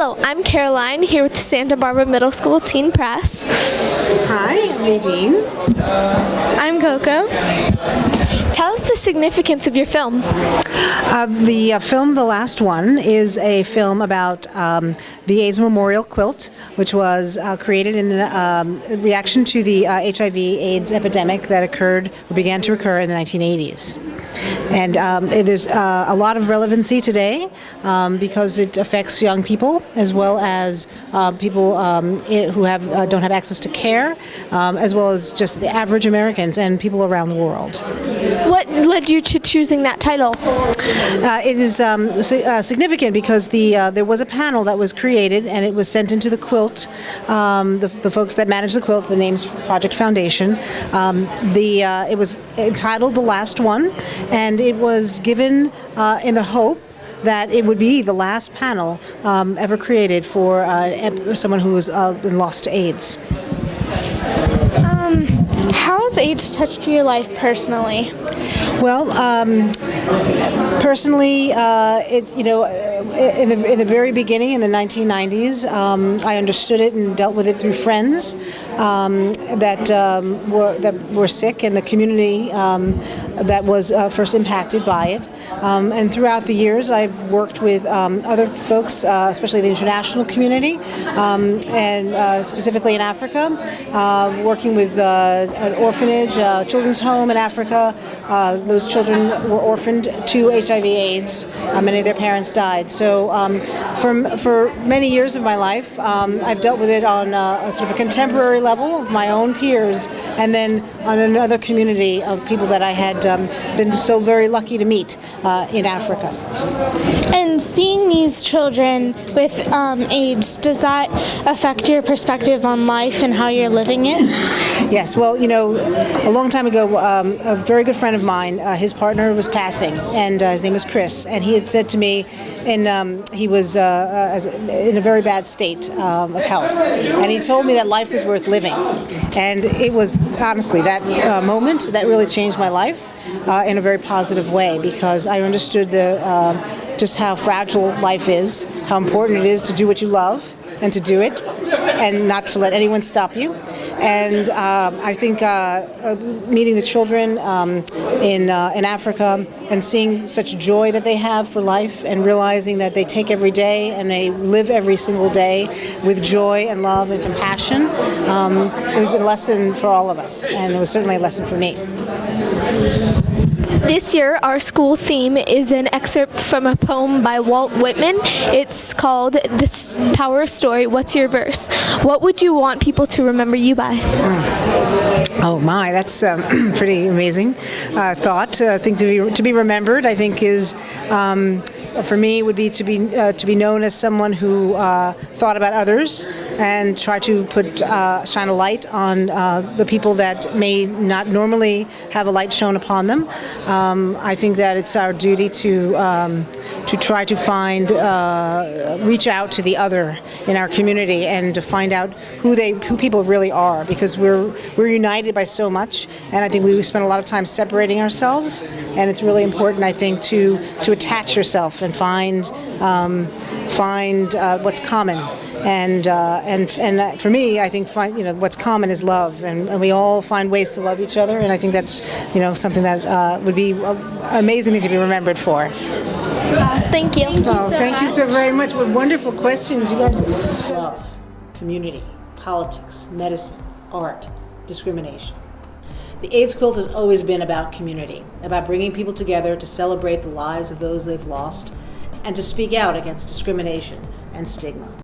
Hello, I'm Caroline here with the Santa Barbara Middle School Teen Press. Hi, I'm Nadine. I'm Coco. Tell us the significance of your film. The film, The Last One, is a film about the AIDS Memorial Quilt, which was created in reaction to the HIV/AIDS epidemic that began to occur in the 1980s. And there's a lot of relevancy today because it affects young people as well as people who don't have access to care, as well as just the average Americans and people around the world. What led you to choosing that title? It is significant because there was a panel that was created and it was sent into the quilt. The folks that manage the quilt, the name's Project Foundation. It was entitled The Last One, and it was given in the hope that it would be the last panel ever created for someone who was been lost to AIDS. How has AIDS touched your life personally? Well, personally, in the very beginning, in the 1990s, I understood it and dealt with it through friends that were sick, and the community that was first impacted by it. And throughout the years, I've worked with other folks, especially the international community, and specifically in Africa, working with an orphanage, a children's home in Africa. Those children were orphaned to HIV/AIDS. Many of their parents died. So for many years of my life, I've dealt with it on a sort of a contemporary level of my own peers, and then on another community of people that I had been so very lucky to meet in Africa. And seeing these children with AIDS, does that affect your perspective on life and how you're living it? Yes, well, a long time ago, a very good friend of mine, his partner was passing, and his name was Chris, and he had said to me, and he was in a very bad state of health, and he told me that life was worth living, and it was honestly that moment that really changed my life in a very positive way, because I understood just how fragile life is, how important it is to do what you love and to do it, and not to let anyone stop you. And I think meeting the children in Africa and seeing such joy that they have for life, and realizing that they take every day and they live every single day with joy and love and compassion, it was a lesson for all of us, and it was certainly a lesson for me. This year, our school theme is an excerpt from a poem by Walt Whitman. It's called "The Power of Story." What's your verse? What would you want people to remember you by? Oh my, that's pretty amazing thought. Thing to be remembered, I think, is. For me, would be to be known as someone who thought about others and try to shine a light on the people that may not normally have a light shone upon them. I think that it's our duty to try to reach out to the other in our community and to find out who people really are, because we're united by so much, and I think we spend a lot of time separating ourselves, and it's really important, I think, to attach yourself and find what's common, and for me, I think what's common is love, and we all find ways to love each other, and I think that's something that would be amazing to be remembered for. Thank you. Thank you so very much. What wonderful questions you guys. Love, community, politics, medicine, art, discrimination. The AIDS Quilt has always been about community, about bringing people together to celebrate the lives of those they've lost, and to speak out against discrimination and stigma.